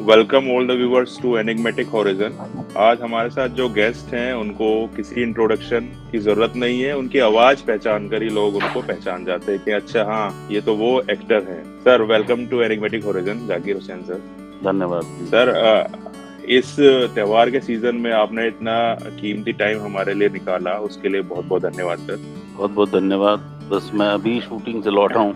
Welcome all the viewers to Enigmatic Horizon. आज हमारे साथ जो गेस्ट हैं उनको किसी इंट्रोडक्शन की जरूरत नहीं है, उनकी आवाज पहचान कर ही लोग उनको पहचान जाते हैं कि अच्छा हाँ ये तो वो एक्टर हैं। Sir welcome to Enigmatic Horizon, Zakir Hussain sir. धन्यवाद जी। सर इस त्योहार के सीजन में आपने इतना कीमती टाइम हमारे लिए निकाला, उसके लिए बहुत बहुत धन्यवाद सर। बहुत बहुत धन्यवाद। बस मैं अभी शूटिंग से लौटा हूँ।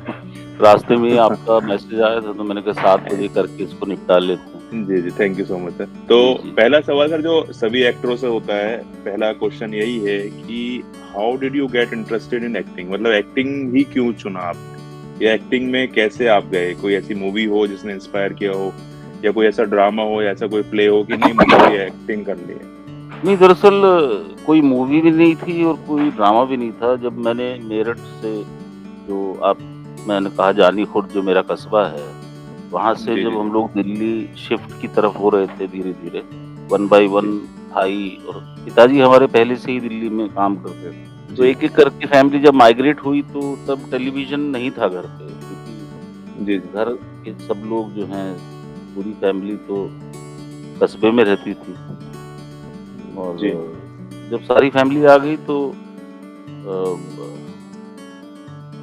रास्ते में ही आपका मैसेज आया था तो मैंने कहा 7 बजे करके इसको निपटा लेते हैं। जी जी, thank you so much sir. तो जी जी। पहला सवाल सर जो सभी एक्टरों से होता है, पहला क्वेश्चन यही है कि how did you get interested in acting, मतलब एक्टिंग ही क्यों चुना आपने, या एक्टिंग में कैसे आप गए? कोई ऐसी मूवी हो जिसने इंस्पायर किया हो, या कोई ऐसा ड्रामा हो या ऐसा कोई प्ले हो कि नहीं मुझे ये एक्टिंग करनी है? नहीं, दरअसल कोई मूवी भी नहीं थी और कोई ड्रामा भी नहीं था। जब मैंने मेरठ से जो मैंने कहा जानी खुर्द जो मेरा कस्बा है, वहाँ से जी जब जी हम लोग दिल्ली शिफ्ट की तरफ हो रहे थे धीरे-धीरे, 1 बाय 1 जी भाई और पिताजी हमारे पहले से ही दिल्ली में काम करते थे। तो जी एक-एक करके फैमिली जब माइग्रेट हुई तो तब टेलीविज़न नहीं था घर पे, क्योंकि जी घर के सब लोग जो हैं, पूरी फैमिली तो कस्बे में रहती थी। और जी जब सारी फैमिली आ गई तो ब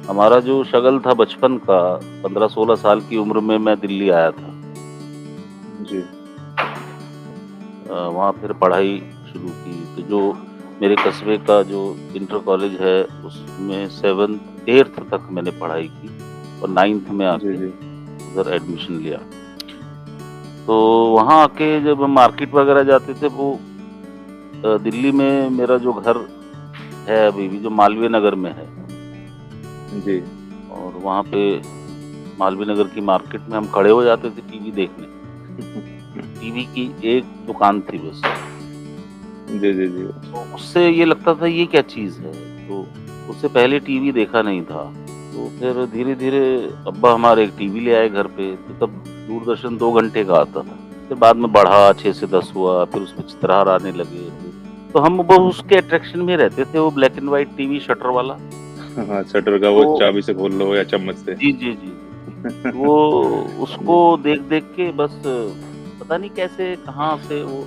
हमारा जो शगल था बचपन का, 15-16 साल की उम्र में मैं दिल्ली आया था। जी वहाँ फिर पढ़ाई शुरू की, तो जो मेरे कस्बे का जो इंटर कॉलेज है, उसमें 7th 8th तक मैंने पढ़ाई की और 9th में जी आके जी उधर एडमिशन लिया। तो वहाँ आके जब हम मार्केट वगैरह जाते थे, वो दिल्ली में मेरा जो घर है अभी भी, जो मालवीय नगर में है, जी और वहाँ पे मालवीय नगर की मार्केट में हम खड़े हो जाते थे टीवी देखने। टीवी की एक दुकान थी बस। जी जी जी तो उससे ये लगता था ये क्या चीज़ है? तो उससे पहले टीवी देखा नहीं था। तो फिर धीरे-धीरे अब्बा हमारे एक टीवी ले आए घर पे, तो तब दूरदर्शन 2 घंटे का आता था। फिर बाद में बढ़ा, 6 से 10 हुआ, फिर उसमें चित्रहार आने लगे। तो हम वो उसके अट्रैक्शन में रहते थे, वो black and white TV shutter वाला। हाँ, शटर का वो तो चाबी से खोल लो या चम्मच से। जी, जी, जी, जी। वो उसको जी देख-देख के बस पता नहीं कैसे, कहाँ से वो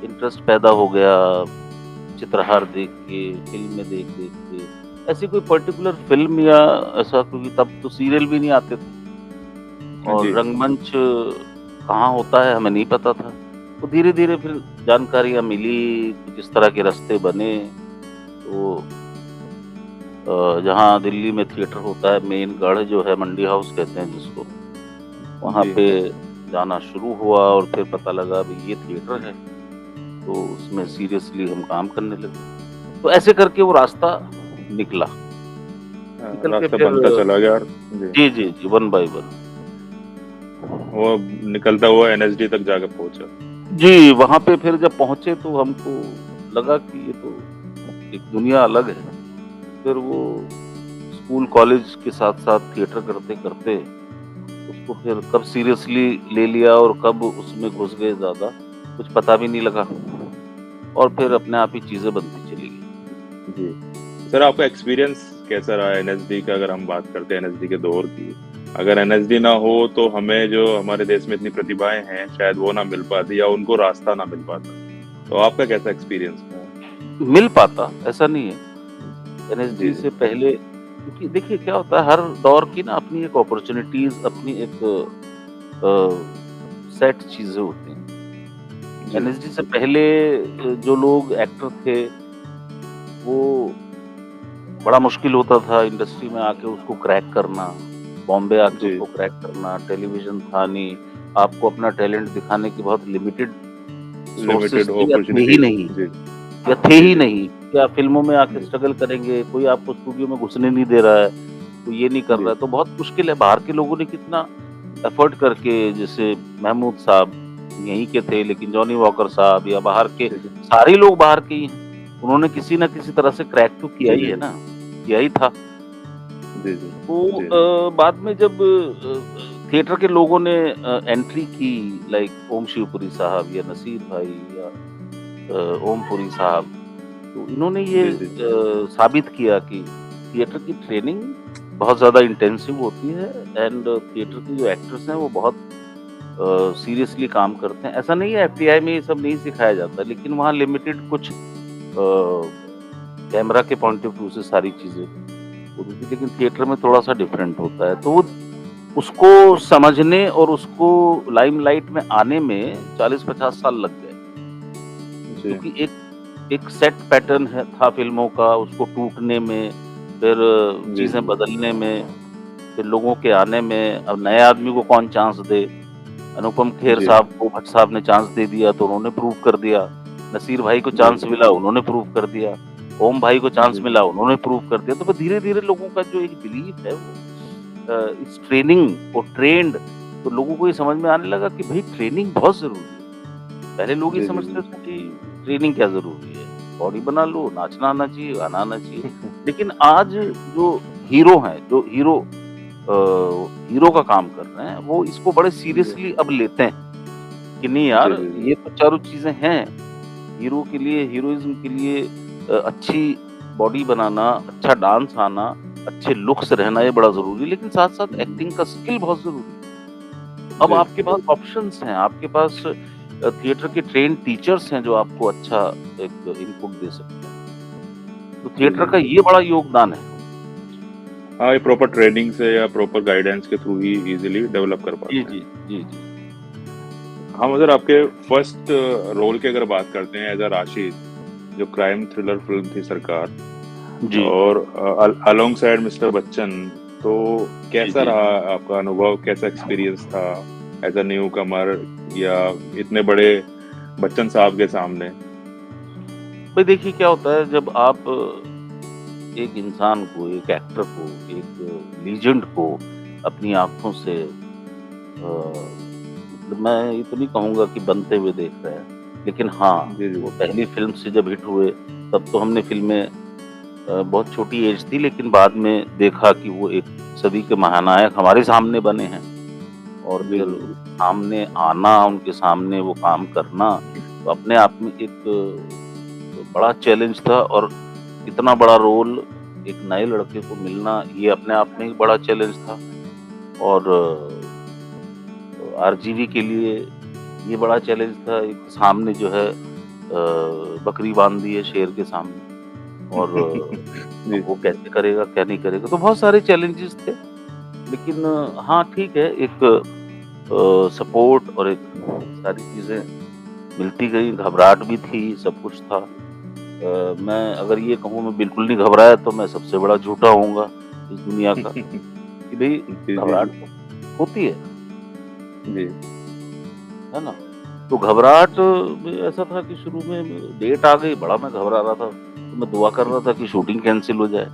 इंटरेस्ट पैदा हो गया। चित्रहार देख के, फ़िल्में देख-देख के, ऐसी कोई पर्टिकुलर फ़िल्म या ऐसा, क्योंकि तब तो सीरियल भी नहीं आते थे और जी रंगमंच कहाँ होता है हमें नहीं पता था। तो धीरे-धीरे फिर जानकारियाँ मिली, कुछ इस तरह के रास्ते बने। तो जहाँ दिल्ली में थिएटर होता है, मेन गढ़ जो है, मंडी हाउस कहते हैं जिसको, वहाँ जी पे जाना शुरू हुआ और फिर पता लगा भई ये थिएटर है, तो उसमें सीरियसली हम काम करने लगे। तो ऐसे करके वो रास्ता निकला। निकल के रास्ता फिर बनता चला गया और जी जी, जी, जी, 1 बाय 1। वो निकलता हुआ एनएसडी तक जाकर पहुंचा। जी, वहाँ पे फिर जब पहुँचे तो हमको लगा कि ये तो एक दुनिया अलग है। फिर वो स्कूल, कॉलेज के साथ-साथ थिएटर करते-करते उसको फिर कब सीरियसली ले लिया और कब उसमें घुस गए ज़्यादा, कुछ पता भी नहीं लगा और फिर अपने आप ही चीज़ें बनती चली गई। जी सर, आपका एक्सपीरियंस कैसा रहा एनएसडी का? अगर हम बात करते हैं एनएसडी के दौर की, अगर एनएसडी ना हो तो हमें जो हमारे देश में इतनी प्रतिभाएं हैं शायद वो ना मिल पाती या उनको रास्ता ना मिल पाता। तो आपका कैसा एक्सपीरियंस था? मिल पाता, ऐसा नहीं है। जी एनएसडी जी से पहले, क्योंकि देखिए क्या होता है, हर दौर की ना अपनी एक अपॉर्च्युनिटीज़, अपनी एक सेट चीज़ें होती हैं। जी एनएसडी से पहले जो लोग एक्टर थे, वो बड़ा मुश्किल होता था इंडस्ट्री में आके उसको क्रैक करना, बॉम्बे आके जी उसको क्रैक करना, टेलीविज़न था नहीं, आपको अपना टैलेंट दिखाने की बहुत लिमिटेड सोर्सेज़ लिमिटेड थे या थे ही अपॉर्चुनिटीज। नहीं। जी या थे जी ही जी नहीं, कि आप फ़िल्मों में आके जी स्ट्रगल करेंगे, कोई आपको स्टूडियो में घुसने नहीं दे रहा है, कोई ये नहीं कर रहा जी है, तो बहुत मुश्किल है। बाहर के लोगों ने कितना एफ़र्ट करके, जैसे महमूद साहब यहीं के थे, लेकिन जॉनी वॉकर साहब या बाहर के, जी सारे ही लोग बाहर के ही हैं। उन्होंने किसी न किसी तरह से क्रैक तो किया जी ही जी है ना, किया ही था। जी जी तो जी जी बाद में जब थिएटर के लोगों ने एंट्री की, लाइक ओम शिवपुरी साहब या नसीर भाई या ओमपुरी साहब, तो इन्होंने ये जी जी साबित किया कि थिएटर की ट्रेनिंग बहुत ज़्यादा इंटेंसिव होती है एंड थिएटर के जो एक्टर्स हैं वो बहुत सीरियसली काम करते हैं। ऐसा नहीं है एफटीआई में ये सब नहीं सिखाया जाता, लेकिन वहाँ लिमिटेड कुछ कैमरा के पॉइंट ऑफ व्यू से सारी चीज़ें होती थी, लेकिन थिएटर में थोड़ा-सा डिफरेंट होता है। तो वो उसको समझने और उसको लाइमलाइट में आने में 40-50 साल लग गए। जी, क्योंकि एक एक सेट पैटर्न है था फ़िल्मों का, उसको टूटने में, फिर जी, चीज़ें जी, बदलने में, फिर लोगों के आने में। अब नए आदमी को कौन चांस दे? अनुपम खेर जी, साहब को भट्ट साहब ने चांस दे दिया तो उन्होंने प्रूव कर दिया। नसीर भाई को जी, चांस मिला, उन्होंने प्रूव कर दिया। ओम भाई को चांस जी, मिला, उन्होंने प्रूव कर दिया। तो फिर धीरे-धीरे लोगों का जो एक बिलीफ है वो इस ट्रेनिंग और ट्रेंड, तो लोगों को ये समझ में आने लगा कि भई ट्रेनिंग बहुत ज़रूरी है। पहले लोग ये जी, जी, समझते जी। थे कि ट्रेनिंग क्या ज़रूरी है? बॉडी बना लो, नाचना आना चाहिए, गाना आना चाहिए। लेकिन आज जो हीरो हैं, जो हीरो का काम कर रहे हैं, वो इसको बड़े जी, सीरियसली अब लेते हैं कि नहीं जी, यार, जी, जी, ये तो चारों चीज़ें हैं। हीरो के लिए, हीरोइज़्म के लिए अच्छी बॉडी बनाना, अच्छा डांस आना, अच्छे लुक्स रहना ये बड़ा ज़रूरी है, लेकिन साथ-साथ हुँ, एक्टिंग का स्किल बहुत ज़रूरी है। अब जी, आपके पास ऑप्शंस हैं, आपके पास थिएटर के ट्रेन्ड टीचर्स हैं जो आपको अच्छा एक इनपुट दे सकते हैं। तो जी, थिएटर जी। का ये बड़ा योगदान है। हाँ, ये प्रॉपर ट्रेनिंग से या प्रॉपर गाइडेंस के थ्रू ही ईज़िली डेवलप कर जी, पाते हैं। जी। जी, जी। हम अगर आपके फर्स्ट रोल की अगर बात करते हैं एज़ अ राशिद, जो क्राइम थ्रिलर फ़िल्म थी सरकार जी। और अलोंगसाइड मिस्टर बच्चन, तो जी, कैसा जी। रहा आपका अनुभव? कैसा एक्सपीरियंस था एज़ अ न्यूकमर या इतने बड़े बच्चन साहब के सामने? भाई देखिए क्या होता है जब आप एक इंसान को, एक एक्टर को, एक लीजेंड को अपनी आँखों से मतलब मैं ये तो नहीं कहूँगा कि बनते हुए देख रहे हैं। लेकिन हाँ, जी, जी। वो पहली फ़िल्म से जब हिट हुए तब तो हमने फ़िल्में बहुत छोटी एज थी, लेकिन बाद में देखा कि वो एक सदी के महानायक हमारे सामने बने हैं और जी, फिर जी, जी। उनके सामने आना, उनके सामने वो काम करना, तो अपने आप में एक बड़ा चैलेंज था। और इतना बड़ा रोल एक नए लड़के को मिलना, ये अपने आप में एक बड़ा चैलेंज था। और आरजीवी के लिए ये बड़ा चैलेंज था, एक सामने जो है बकरी बाँध दी है शेर के सामने। और अब जी, वो कैसे करेगा, क्या नहीं करेगा, तो बहुत सारे चैलेंजेस थे। लेकिन हाँ, ठीक है, एक सपोर्ट और एक सारी चीज़ें मिलती गई, घबराहट भी थी, सब कुछ था। मैं अगर ये कहूँ मैं बिल्कुल नहीं घबराया तो मैं सबसे बड़ा झूठा होऊँगा इस दुनिया का, कि भई जी, जी, घबराहट जी। तो होती जी। है ना? तो घबराहट में ऐसा था कि शुरू में डेट आ गई, बड़ा मैं घबरा रहा था, तो मैं दुआ कर रहा था कि शूटिंग कैंसल हो जाए।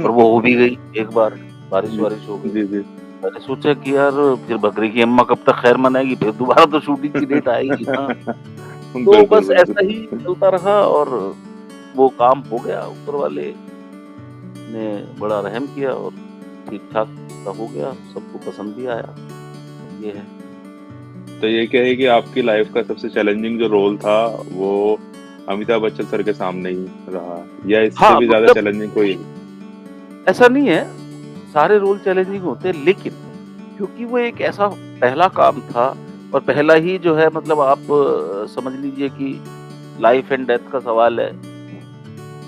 और वो हो भी गई एक बार, जी, बारिश-वारिश हो गई। जी, जी। मैंने सोचा कि यार फिर बकरी की अम्मा कब तक खैर मनाएगी, फिर दोबारा तो शूटिंग की डेट आएगी ना। तो बिल्कुल, बस ऐसा ही बिल्कुल। चलता रहा और वो काम हो गया, ऊपर वाले ने बड़ा रहम किया और ठीक-ठाक सा हो गया, सबको पसंद भी आया, ये है। तो ये क्या है कि आपकी लाइफ़ का सबसे चैलेंजिंग जो रोल था, वो अमिताभ बच्चन सर के सामने ही रहा या इससे हाँ, भी ज़्यादा मतलब चैलेंजिंग कोई? ऐसा नहीं है, सारे रोल चैलेंजिंग होते हैं, लेकिन क्योंकि वो एक ऐसा पहला काम था और पहला ही जो है मतलब आप समझ लीजिए कि लाइफ एंड डेथ का सवाल है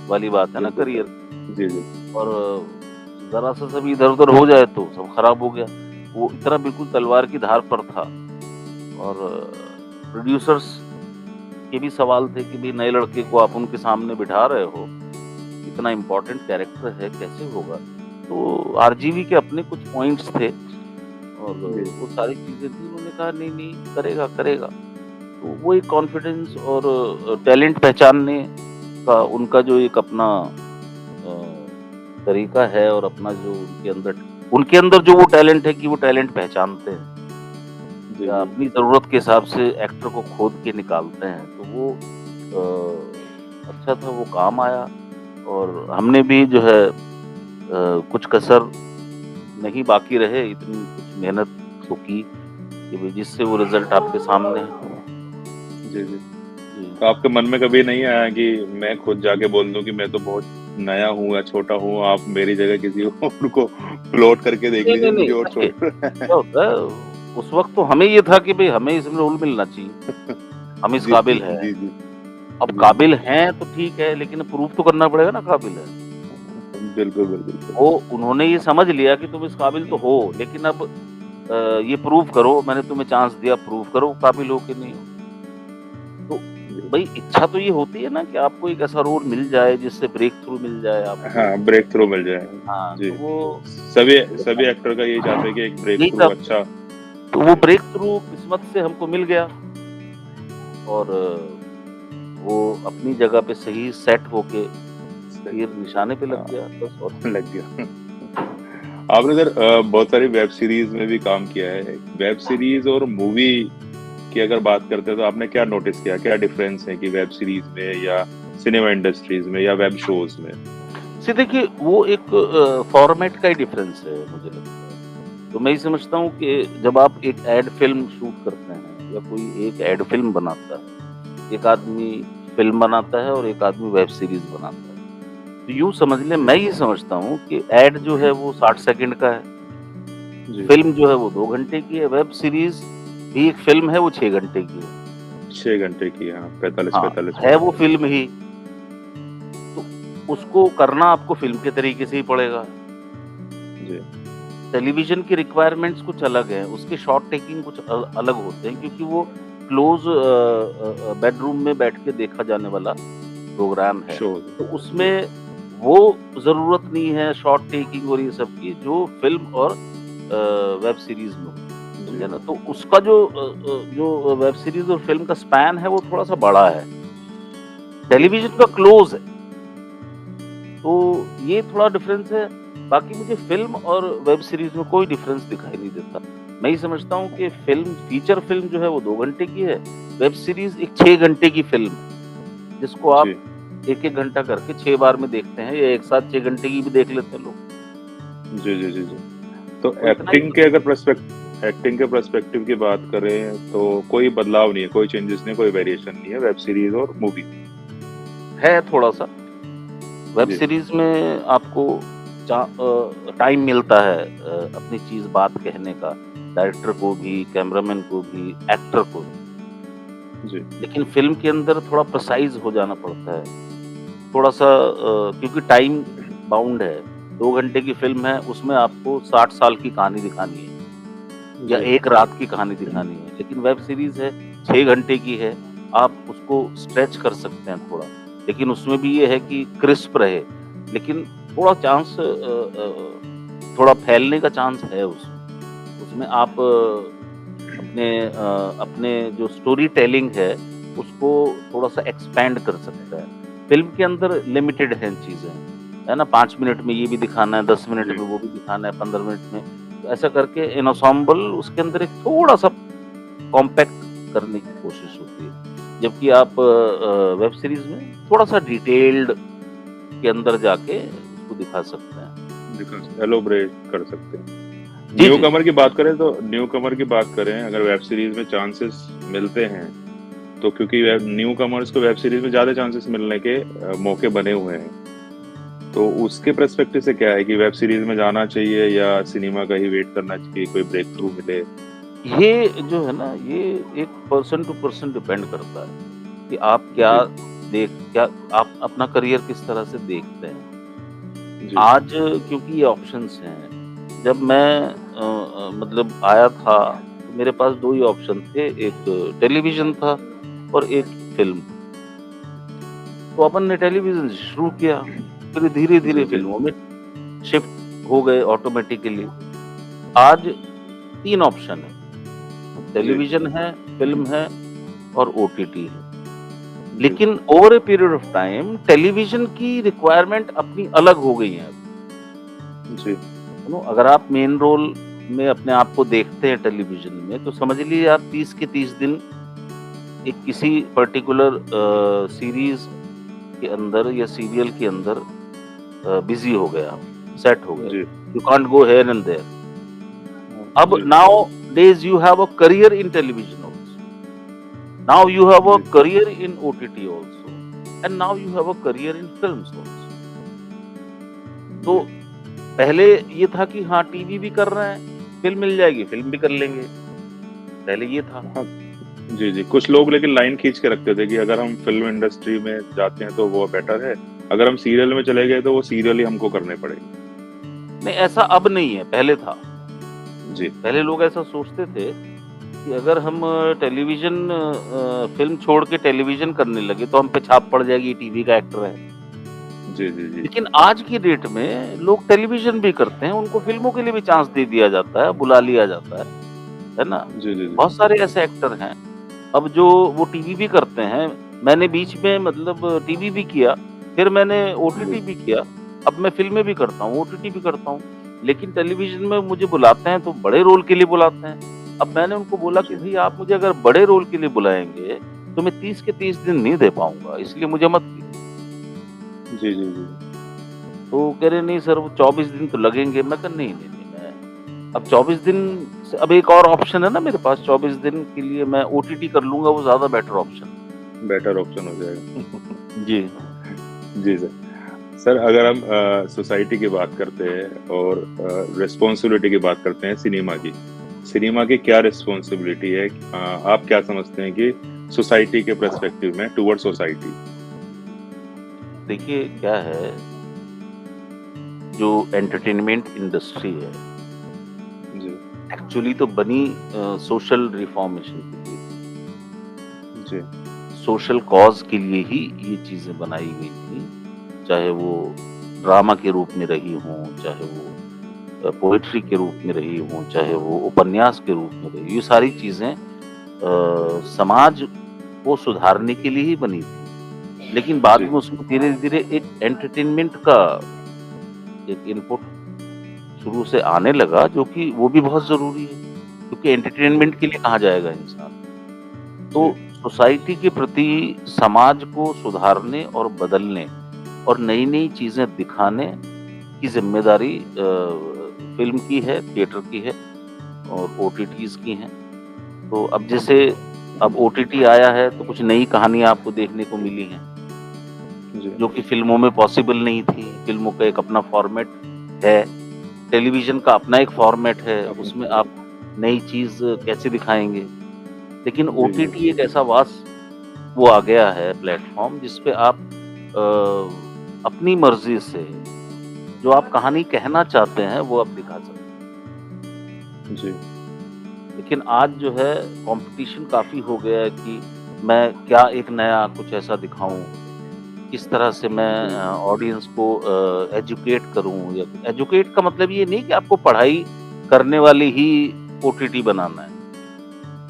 वाली बात है ना बिल्कुल सर। करियर। जी, जी। और ज़रा-सा भी इधर-उधर हो जाए तो सब खराब हो गया। वो इतना बिल्कुल तलवार की धार पर था। और प्रोड्यूसर्स के भी सवाल थे कि भई नए लड़के को आप उनके सामने बिठा रहे हो, इतना इम्पोर्टेंट कैरेक्टर है, कैसे होगा? तो आरजीवी के अपने कुछ पॉइंट्स थे और जी, वो सारी चीज़ें थी, उन्होंने कहा नहीं, नहीं करेगा, करेगा। तो वो एक कॉन्फिडेंस और टैलेंट पहचानने का उनका जो एक अपना तरीका है और अपना जो उनके अंदर जो वो टैलेंट है कि वो टैलेंट पहचानते हैं जी, या जी। अपनी ज़रूरत के हिसाब से एक्टर को खोद के निकालते हैं। तो वो अच्छा था, वो काम आया और हमने भी जो है कुछ कसर नहीं बाकी रहे, इतनी कुछ मेहनत तो की कि भई जिससे वो रिज़ल्ट आपके सामने है। जी, जी। जी। तो आपके मन में कभी नहीं आया कि मैं खुद जाके बोल दूँ कि मैं तो बहुत नया हूँ या छोटा हूँ, आप मेरी जगह किसी और को प्लॉट करके देख नहीं, लीजिए, नहीं, नहीं, मुझे और देखिए छोड़ क्या होता है, उस वक़्त तो हमें ये था कि भई हमें इसमें रोल मिलना चाहिए, हम इस जी, काबिल हैं। जी, जी, अब जी, काबिल हैं तो ठीक है, लेकिन प्रूव तो करना पड़ेगा ना काबिल है। बिल्कुल, बिल्कुल, बिल्कुल। वो उन्होंने ये समझ लिया कि तुम इस काबिल तो हो, लेकिन अब ये प्रूव करो, मैंने तुम्हें चांस दिया, प्रूव करो काबिल हो कि नहीं हो। तो जी। भई इच्छा तो ये होती है ना कि आपको एक ऐसा रोल मिल जाए जिससे ब्रेक थ्रू मिल जाए आपको। हाँ, ब्रेक थ्रू मिल जाए। हाँ, जी, तो वो सभी सभी एक्टर का यही चाहते हैं कि एक ब्रेक यही थ्रू था, अच्छा। तो वो जी, ब्रेक थ्रू किस्मत से हमको मिल गया और वो अपनी जगह पे सही सेट होके सही। तीर निशाने पे लग हाँ, गया बस और लग गया। आपने सर बहुत सारी वेब सीरीज़ में भी काम किया है। वेब सीरीज़ और मूवी की अगर बात करते हैं तो आपने क्या नोटिस किया? क्या डिफरेंस है कि वेब सीरीज़ में या सिनेमा इंडस्ट्रीज़ में या वेब शोज़ में? से देखिए वो एक फॉर्मेट का ही डिफरेंस है मुझे लगता है। तो मैं ये समझता हूँ कि जब आप एक एड फ़िल्म शूट करते हैं या कोई एक एड फ़िल्म बनाता है, एक आदमी फ़िल्म बनाता है और एक आदमी वेब सीरीज़ बनाता है। तो यूँ समझ लें जी, मैं ये समझता हूँ कि एड जो है वो 60 सेकंड का है, जी। फ़िल्म जो है वो 2 घंटे की है, वेब सीरीज़ भी एक फ़िल्म है वो 6 घंटे की है। 6 घंटे की, हाँ, हाँ, 45-45 है मिनट वो की। फ़िल्म ही, तो उसको करना आपको फ़िल्म के तरीके से ही पड़ेगा। जी, टेलीविज़न की रिक्वायरमेंट्स कुछ अलग हैं, उसके शॉट टेकिंग कुछ अलग होते हैं क्योंकि वो क्लोज़ बेडरूम में बैठ के देखा जाने वाला प्रोग्राम है। शोज़। तो जी, उसमें वो ज़रूरत नहीं है शॉट टेकिंग और ये सब की जो फ़िल्म और वेब सीरीज़ में होती है, जी, समझे ना? तो उसका जो वेब सीरीज़ और फ़िल्म का स्पैन है वो थोड़ा-सा बड़ा है। जी, टेलीविज़न का क्लोज़ है। तो ये थोड़ा डिफ़रेंस है, बाकी मुझे फ़िल्म और वेब सीरीज़ में कोई डिफ़रेंस दिखाई नहीं देता। मैं ये समझता हूँ कि फ़िल्म फीचर फ़िल्म जो है वो 2 घंटे की है, वेब सीरीज़ एक 6 घंटे की फ़िल्म है, जिसको आप जी, 1-1 घंटा करके 6 बार में देखते हैं या एक साथ 6 घंटे की भी देख लेते हैं लोग। जी, जी, जी, जी। तो तो इतना ही फ़र्क है। एक्टिंग के पर्सपेक्टिव की बात करें तो कोई बदलाव नहीं है, कोई चेंजेस नहीं है, कोई वेरिएशन नहीं है वेब सीरीज़ और मूवी में। है थोड़ा-सा, वेब जी, सीरीज़ में आपको टाइम मिलता है अपनी चीज़ बात कहने का, डायरेक्टर को भी, कैमरामैन को भी, एक्टर को भी। जी, लेकिन फ़िल्म के अंदर थोड़ा प्रिसाइज़ हो जाना पड़ता है। थोड़ा-सा क्योंकि टाइम बाउंड है, 2 घंटे की फ़िल्म है, उसमें आपको 60 साल की कहानी दिखानी है या जी, 1 रात की कहानी दिखानी है। लेकिन वेब सीरीज़ है, 6 घंटे की है, आप उसको स्ट्रेच कर सकते हैं थोड़ा। लेकिन उसमें भी ये है कि क्रिस्प रहे, लेकिन थोड़ा चांस थोड़ा फैलने का चांस है उसमें। उसमें आप अपने जो स्टोरी टेलिंग है, उसको थोड़ा-सा एक्सपैंड कर सकता है। फ़िल्म के अंदर लिमिटेड हैं चीज़ें, है ना? 5 मिनट में ये भी दिखाना है, 10 मिनट जी, में वो भी दिखाना है, 15 मिनट में। तो ऐसा करके इन एन्सेम्बल उसके अंदर एक थोड़ा-सा कॉम्पैक्ट करने की कोशिश होती है। जबकि आप वेब सीरीज़ में थोड़ा-सा डिटेल्ड के अंदर जाके उसको दिखा सकते हैं। बिकॉज़ एलॉबरेट कर सकते हैं। जी, जी, जी। न्यूकमर की बात करें अगर वेब सीरीज़ में चांसेस मिलते हैं, तो क्योंकि वेब न्यूकमर्स को वेब सीरीज़ में ज़्यादा चांसेस मिलने के मौके बने हुए हैं। तो उसके पर्सपेक्टिव से क्या है कि वेब सीरीज़ में जाना चाहिए या सिनेमा का ही वेट करना चाहिए, कोई ब्रेक थ्रू मिले? ये जो है ना, ये एक पर्सन टू पर्सन डिपेंड करता है कि आप जी, क्या आप अपना करियर किस तरह से देखते हैं। जी, आज क्योंकि ये ऑप्शंस हैं, जब मैं मतलब आया था, तो मेरे पास 2 ही ऑप्शन थे, एक टेलीविज़न था और एक फ़िल्म। तो अपन ने टेलीविज़न से शुरू किया, फिर धीरे-धीरे जी, जी, फ़िल्मों में शिफ्ट हो गए ऑटोमैटिकली। आज 3 ऑप्शन हैं, जी, टेलीविज़न है, फ़िल्म है और ओटीटी है। जी, लेकिन over a period of time television की रिक्वायरमेंट अपनी अलग हो गई है अब। जी, सुनो, अगर आप मेन रोल में अपने आप को देखते हैं टेलीविज़न में, तो समझ लीजिए आप 30 के 30 दिन एक किसी पर्टिकुलर सीरीज़ के अंदर या सीरियल के अंदर बिज़ी हो गए आप, सेट हो गए। जी, you can't go here and there. अब जी, nowadays you have a career in television also. Now you have a जी, career in OTT also, and now you have a career in films also. तो जी, पहले ये था कि हाँ, TV भी कर रहे हैं, फ़िल्म मिल जाएगी, फ़िल्म भी कर लेंगे। पहले ये था। हाँ, जी, जी। कुछ लोग लेकिन लाइन खींच के रखते थे कि अगर हम फ़िल्म इंडस्ट्री में जाते हैं तो वो बेटर है, अगर हम सीरियल में चले गए तो वो सीरियल ही हमको करने पड़ेंगे। नहीं, ऐसा अब नहीं है, पहले था। जी, पहले लोग ऐसा सोचते थे कि अगर हम टेलीविज़न फ़िल्म छोड़ के टेलीविज़न करने लगे तो हम पे छाप पड़ जाएगी, टीवी का एक्टर है। जी, जी, जी। लेकिन आज की डेट में लोग टेलीविज़न भी करते हैं, उनको फ़िल्मों के लिए भी चांस दे दिया जाता है, बुला लिया जाता है ना? जी, जी, जी। बहुत सारे ऐसे एक्टर हैं, अब जो वो टीवी भी करते हैं। मैंने बीच में मतलब टीवी भी किया, फिर मैंने जी, ओटीटी भी किया, अब मैं फ़िल्में भी करता हूँ, ओटीटी भी करता हूँ। लेकिन टेलीविज़न में मुझे बुलाते हैं तो बड़े रोल के लिए बुलाते हैं। अब मैंने उनको बोला कि जी। भई आप मुझे अगर बड़े रोल के लिए बुलाएँगे, तो मैं 30 के 30 दिन नहीं दे पाऊँगा, इसलिए मुझे मत कीजिए। जी, जी, जी। तो वो कह रहे नहीं सर वो 24 दिन तो लगेंगे। मैं कहा नहीं, नहीं, नहीं मैं अब 24 दिन से अब एक और ऑप्शन है ना मेरे पास 24 दिन के लिए मैं ओटीटी कर लूँगा वो ज़्यादा बेटर ऑप्शन बेटर ऑप्शन हो जाएगा। है। जी। जी, सर। सर अगर हम सोसाइटी की बात करते हैं और रिस्पॉन्सिबिलिटी की बात करते हैं सिनेमा की। सिनेमा की क्या रिस्पॉन्सिबिलिटी है? आप क्या समझते हैं कि सोसाइटी के पर्सपेक्टिव में टुवर्ड्स सोसाइटी? देखिए क्या है, जो एंटरटेनमेंट इंडस्ट्री है, जी, एक्चुअली तो बनी सोशल रिफॉर्मेशन के लिए, जी, सोशल कॉज़ के लिए ही ये चीज़ें बनाई गई थी। चाहे वो ड्रामा के रूप में रही हों, चाहे वो पोएट्री के रूप में रही हों, चाहे वो उपन्यास के रूप में रही, ये सारी चीज़ें समाज को सुधारने के लिए ही बनी थी। लेकिन बाद जी, में उसमें धीरे-धीरे एक एंटरटेनमेंट का एक इनपुट शुरू से आने लगा जो कि वो भी बहुत ज़रूरी है, क्योंकि एंटरटेनमेंट के लिए कहाँ जाएगा इंसान? तो जी, सोसाइटी के प्रति समाज को सुधारने और बदलने और नई-नई चीज़ें दिखाने की ज़िम्मेदारी फ़िल्म की है, थिएटर की है और ओटीटीज़ की हैं। तो अब जैसे अब ओटीटी आया है तो कुछ नई कहानियाँ आपको देखने को मिली हैं, जी, जो कि फ़िल्मों में पॉसिबल नहीं थी। फ़िल्मों का एक अपना फ़ॉर्मेट है, टेलीविज़न का अपना एक फ़ॉर्मेट है, अपना उसमें आप फॉर्मेट। नई चीज़ कैसे दिखाएँगे? लेकिन जी, जी, ओटीटी एक ऐसा वो आ गया है प्लेटफ़ॉर्म जिस पे आप अपनी मर्ज़ी से जो आप कहानी कहना चाहते हैं वो आप दिखा सकते हैं। जी, लेकिन आज जो है कॉम्पिटिशन काफ़ी हो गया है कि मैं क्या एक नया कुछ ऐसा दिखाऊँ, किस तरह से मैं जी, ऑडियंस को एजुकेट करूँ या एजुकेट का मतलब ये नहीं कि आपको पढ़ाई करने वाली ही ओटीटी बनाना है।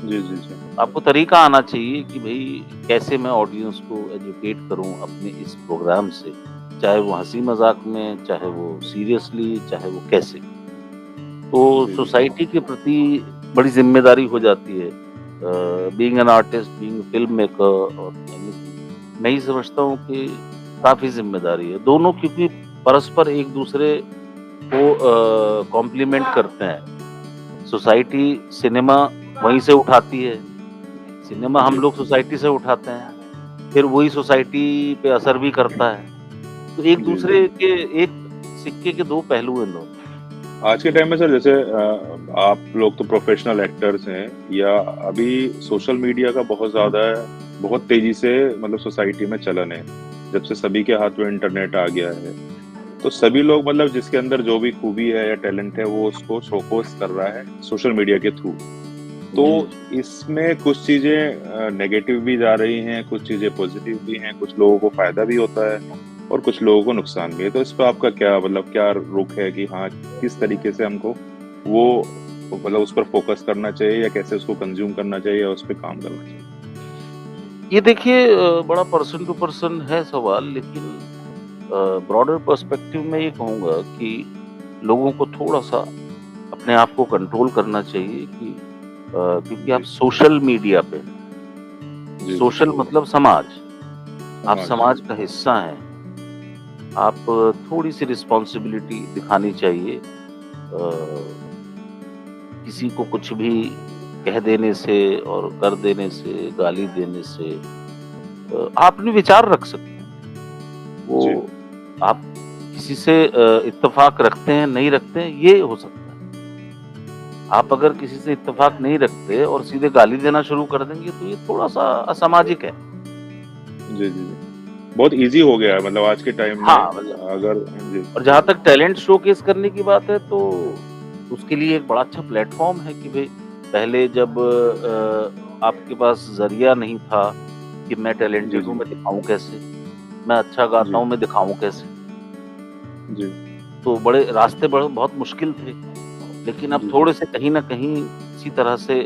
जी, जी, जी, आपको तरीका आना चाहिए कि भई कैसे मैं ऑडियंस को एजुकेट करूँ अपने इस प्रोग्राम से, चाहे वो हँसी-मज़ाक में, चाहे वो सीरियसली, चाहे वो कैसे। तो जी, जी, सोसाइटी के प्रति बड़ी ज़िम्मेदारी हो जाती है। Being an artist, being a film maker और एनीथिंग मैं ये समझता हूँ कि काफ़ी ज़िम्मेदारी है। दोनों क्योंकि परस्पर एक-दूसरे को कॉम्प्लीमेंट करते हैं। सोसाइटी सिनेमा वहीं से उठाती है। सिनेमा हम जी। लोग सोसाइटी से उठाते हैं, फिर वही सोसाइटी पे असर भी करता है। तो जी, जी। एक-दूसरे के एक सिक्के के 2 पहलू हैं दोनों। आज के टाइम में सर जैसे आप लोग तो प्रोफेशनल एक्टर्स हैं या अभी सोशल मीडिया का बहुत तेज़ी से मतलब सोसाइटी में चलन है। जब से सभी के हाथ में इंटरनेट आ गया है, तो सभी लोग मतलब जिसके अंदर जो भी खूबी है या टैलेंट है, वो उसको शोकेस कर रहा है सोशल मीडिया के थ्रू। तो जी, इसमें कुछ चीज़ें नेगेटिव भी जा रही हैं, कुछ चीज़ें पॉज़िटिव भी हैं, कुछ लोगों को फ़ायदा भी होता है और कुछ लोगों को नुकसान भी है। तो इस पे आपका क्या मतलब क्या रुख है कि हाँ, किस तरीके से हमको वो मतलब उस पर फ़ोकस करना चाहिए या कैसे उसको कंज़्यूम करना चाहिए या उस पे काम करना चाहिए? ये देखिए बड़ा पर्सन टू पर्सन है सवाल लेकिन ब्रॉडर पर्सपेक्टिव में ये कहूँगा कि लोगों को थोड़ा-सा अपने आप को कंट्रोल करना चाहिए कि क्योंकि आप जी। सोशल मीडिया पे हैं, जी, जी। सोशल मतलब समाज, आप समाज। समाज का हिस्सा हैं, आप थोड़ी-सी रिस्पॉन्सिबिलिटी दिखानी चाहिए। किसी को कुछ भी कह देने से और कर देने से, गाली देने से आप अपने विचार रख सकते हैं। वो जी। आप किसी से इत्तेफ़ाक रखते हैं, नहीं रखते हैं, ये हो सकता है। आप अगर किसी से इत्तेफ़ाक नहीं रखते और सीधे गाली देना शुरू कर देंगे तो ये थोड़ा-सा असामाजिक है। जी, जी, जी। बहुत ईज़ी हो गया है मतलब आज के टाइम में हाँ, मतलब अगर जी, और जहाँ तक टैलेंट शोकेस करने की बात है तो उसके लिए एक बड़ा अच्छा प्लेटफ़ॉर्म है कि भई पहले जब आपके पास ज़रिया नहीं था कि मैं जी, टैलेंटेड हूँ, जी, मैं दिखाऊँ कैसे? मैं अच्छा गाता जी, हूँ, मैं दिखाऊँ कैसे? जी, तो बड़े रास्ते बहुत मुश्किल थे। लेकिन अब जी, जी, थोड़े से कहीं न कहीं किसी तरह से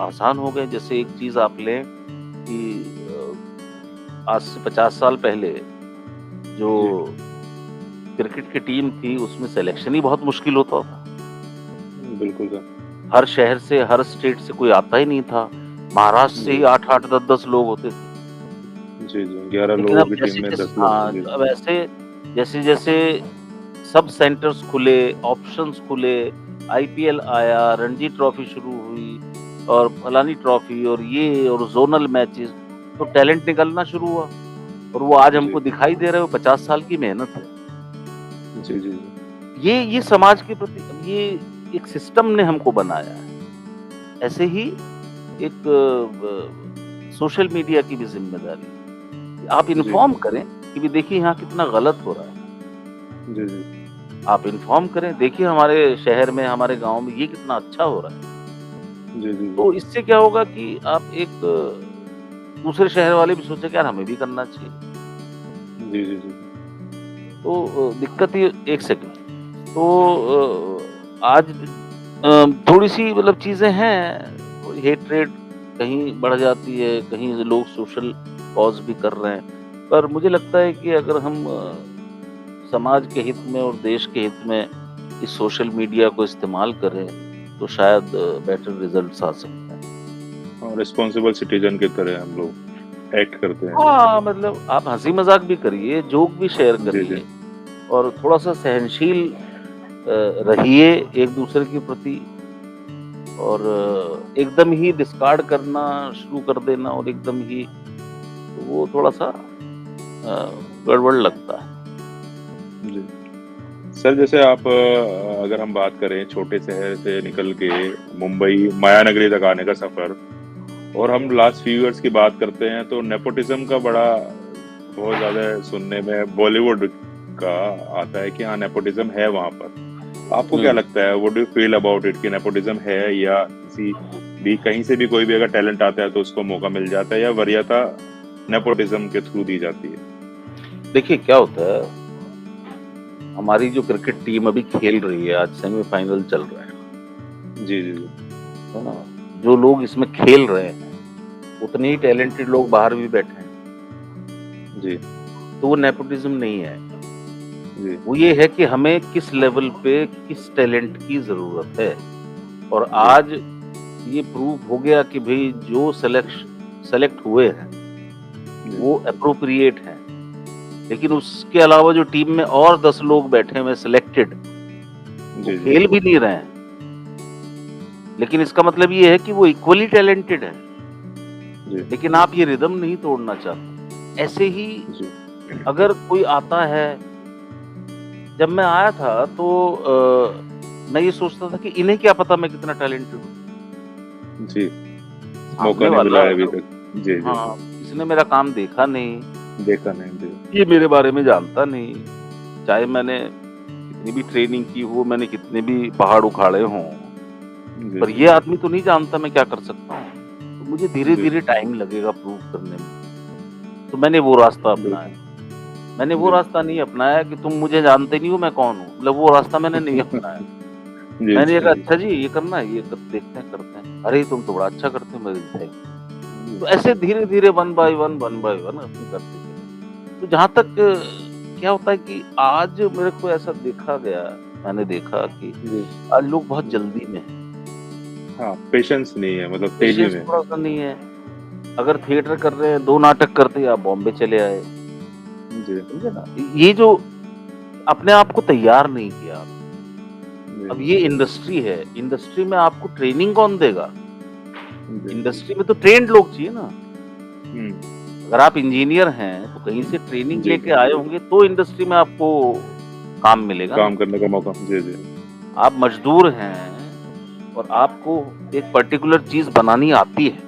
आसान हो गए। जैसे एक चीज़ आप लें कि आज से 50 साल पहले जो जी, क्रिकेट की टीम थी, उसमें सिलेक्शन ही बहुत मुश्किल होता था। बिल्कुल सर। हर शहर से, हर स्टेट से कोई आता ही नहीं था। महाराष्ट्र से ही जी, 8-8, 10-10 लोग होते थे। जी, जी, 11 लेकिन लोगों अब की टीम में 10 लोग हाँ, जी, अब ऐसे जैसे-जैसे सब सेंटर्स खुले, ऑप्शंस खुले, आईपीएल आया, रणजी ट्रॉफी शुरू हुई और फलानी ट्रॉफी और ये और ज़ोनल मैचेस, तो टैलेंट निकलना शुरू हुआ और वो आज जी, हमको दिखाई दे रहा है, वो 50 साल की मेहनत है। जी, जी, जी, ये समाज के प्रति अब ये एक सिस्टम ने हमको बनाया है। ऐसे ही एक सोशल मीडिया की भी ज़िम्मेदारी है। कि आप जी, इन्फॉर्म करें कि भी देखिए यहाँ कितना गलत हो रहा है। जी, जी, आप इन्फॉर्म करें, देखिए हमारे शहर में, हमारे गाँव में ये कितना अच्छा हो रहा है। जी, जी, जी, तो इससे क्या होगा कि आप एक दूसरे शहर वाले भी सोचे कि यार हमें भी करना चाहिए। जी, जी, जी, तो दिक्कत ये एक सेकंड तो आज थोड़ी-सी मतलब चीज़ें हैं, थोड़ी हेट्रेड कहीं बढ़ जाती है, कहीं लोग सोशल कॉज़ भी कर रहे हैं। पर मुझे लगता है कि अगर हम समाज के हित में और देश के हित में इस सोशल मीडिया को इस्तेमाल करें, तो शायद बेटर रिज़ल्ट्स आ सकते हैं। और रिस्पॉन्सिबल सिटीज़न की तरह हम लोग एक्ट करते हैं। हाँ, मतलब आप हँसी-मज़ाक भी करिए, जोक भी शेयर जी, जी, करिए और थोड़ा-सा सहनशील रहिए एक-दूसरे के प्रति और एकदम ही डिस्कार्ड करना शुरू कर देना और एकदम ही तो वो थोड़ा-सा गड़बड़ लगता है। जी। सर जैसे आप अगर हम बात करें छोटे शहर से निकल के मुंबई मायानगरी तक आने का सफ़र और हम लास्ट फ्यू इयर्स की बात करते हैं तो नेपोटिज़्म का बड़ा बहुत ज़्यादा सुनने में बॉलीवुड का आता है कि हाँ, नेपोटिज़्म है वहाँ पर। आपको क्या हुँ। लगता है what do you feel about it कि नेपोटिज़्म है या किसी भी कहीं से भी कोई भी अगर टैलेंट आता है तो उसको मौका मिल जाता है या वरीयता नेपोटिज़्म के थ्रू दी जाती है? देखिए क्या होता है, हमारी जो क्रिकेट टीम अभी खेल रही है, आज सेमीफाइनल चल रहा जी, जी, जी। है ना? जो लोग इसमें खेल रहे हैं, उतने ही टैलेंटेड लोग बाहर भी बैठे हैं, जी, तो वो नेपोटिज़्म नहीं है। जी, वो ये है कि हमें किस लेवल पे किस टैलेंट की ज़रूरत है और जी, आज ये प्रूव हो गया कि भई जो सेलेक्ट हुए हैं, जी, वो एप्रोप्रिएट हैं। लेकिन उसके अलावा जो टीम में और 10 लोग बैठे हुए हैं सिलेक्टेड, वो जी, जी, खेल भी नहीं रहे हैं। लेकिन इसका मतलब ये है कि वो इक्वली टैलेंटेड हैं। जी, लेकिन आप ये रिदम नहीं तोड़ना चाहते। ऐसे ही जी, अगर कोई आता है जब मैं आया था तो मैं ये सोचता था कि इन्हें क्या पता मैं कितना टैलेंटेड हूँ। जी, सामने मौका नहीं वाला मिला है अभी अगर तक। जी, जी, हाँ, किसी ने मेरा काम देखा नहीं, देखा नहीं, जी, ये मेरे बारे में जानता नहीं, चाहे मैंने कितनी भी ट्रेनिंग की हो, मैंने कितने भी पहाड़ उखाड़े हों, जी, पर जी, ये आदमी तो नहीं जानता मैं क्या कर सकता हूँ। तो मुझे जी, धीरे-धीरे टाइम लगेगा प्रूव करने में। तो मैंने वो रास्ता अपनाया। बिल्कुल, मैंने वो जी, रास्ता नहीं अपनाया कि तुम मुझे जानते नहीं हो मैं कौन हूँ, मतलब वो रास्ता मैंने नहीं अपनाया। जी, मैंने कहा जी, अच्छा जी ये करना है, ये कर देखते हैं, करते हैं। अरे तुम तो बड़ा अच्छा करते हो, मैं थैंक जी, तो ऐसे धीरे-धीरे वन बाय वन हम करते गए। तो जहाँ तक क्या होता है कि आज मेरे को ऐसा देखा गया, मैंने देखा कि जी, आज लोग बहुत जी, जल्दी में हैं, हाँ, पेशेंस नहीं है मतलब तेज़ी पेशेंस में। थोड़ा-सा नहीं है। अगर थिएटर कर रहे हैं, 2 नाटक करते ही आप बॉम्बे चले आए, जी, समझे ना? ये जो अपने आप को तैयार नहीं किया आप। जी, अब ये इंडस्ट्री है, इंडस्ट्री में आपको ट्रेनिंग कौन देगा? जी, इंडस्ट्री में तो ट्रेन्ड लोग चाहिए ना। हुँ, अगर आप इंजीनियर हैं, तो कहीं से ट्रेनिंग जी, लेके आए होंगे तो इंडस्ट्री में आपको काम मिलेगा ना। काम करने का मौका जी, जी, आप मज़दूर हैं, और आपको एक पर्टिकुलर चीज़ बनानी आती है,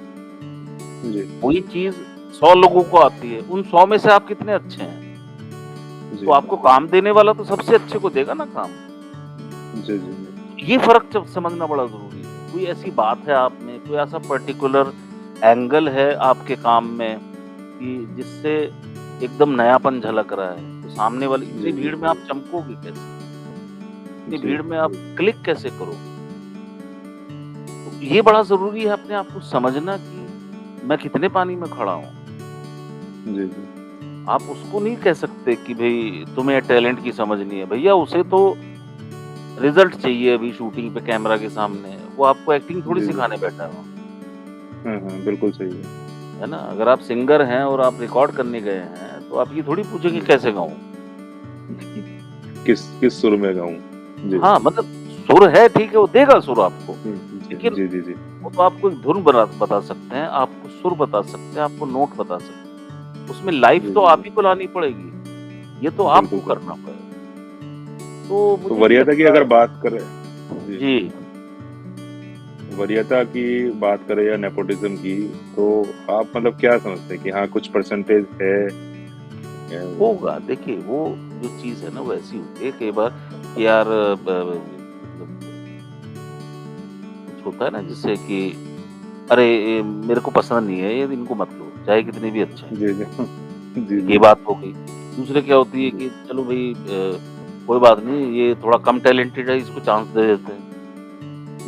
जी, वही चीज़ 100 लोगों को आती है, उन 100 में से आप कितने अच्छे हैं? तो जी, आपको काम देने वाला तो सबसे अच्छे को देगा ना काम। जी, जी, जी, ये फ़र्क जब समझना बड़ा ज़रूरी है। कोई ऐसी बात है आप में, कोई ऐसा पर्टिकुलर एंगल है आपके काम में कि जिससे एकदम नयापन झलक रहा है, तो सामने वाले इतनी जी, जी, भीड़ में आप चमकोगे कैसे? इतनी जी, भीड़ में आप क्लिक कैसे करोगे? तो ये बड़ा ज़रूरी है अपने आप को समझना कि मैं कितने पानी में खड़ा हूँ। जी, जी, आप उसको नहीं कह सकते कि भई तुम्हें टैलेंट की समझ नहीं है। भैया उसे तो रिज़ल्ट चाहिए अभी शूटिंग पे कैमरा के सामने। वो आपको एक्टिंग थोड़ी जी, जी। सिखाने बैठा है वहाँ। हाँ, हाँ, बिल्कुल सही है। है ना? अगर आप सिंगर हैं और आप रिकॉर्ड करने गए हैं, तो आप ये थोड़ी पूछेंगे जी। कैसे गाऊँ? किस किस सुर में गाऊँ? जी। हाँ, मतलब सुर है ठीक है, वो देगा सुर आपको। हुँ, जी, लेकिन जी, जी, जी। वो तो आपको एक धुन बता सकते हैं, आपको सुर बता सकते हैं, आपको नोट बता सकते हैं। उसमें लाइफ़ जी, तो जी, आप जी। ही को लानी पड़ेगी। ये तो बिल्कुल आपको सर। करना पड़ेगा। तो तो मुझे नहीं वरीयता की लगता अगर बात करें जी, जी। वरीयता की बात करें या नेपोटिज़्म की, तो आप मतलब क्या समझते हैं कि हाँ, कुछ परसेंटेज है होगा। देखिए, वो जो चीज़ है ना, वो ऐसी होती है कई बार कि यार मतलब कुछ होता है ना जिससे कि अरे! ये मेरे को पसंद नहीं है, ये इनको मत लो, चाहे कितने भी अच्छे हैं। जी, जी। जी, एक जी, ये बात हो गई। दूसरे क्या होती है जी। कि चलो भई कोई बात नहीं, ये थोड़ा कम टैलेंटेड है, इसको चांस दे देते हैं।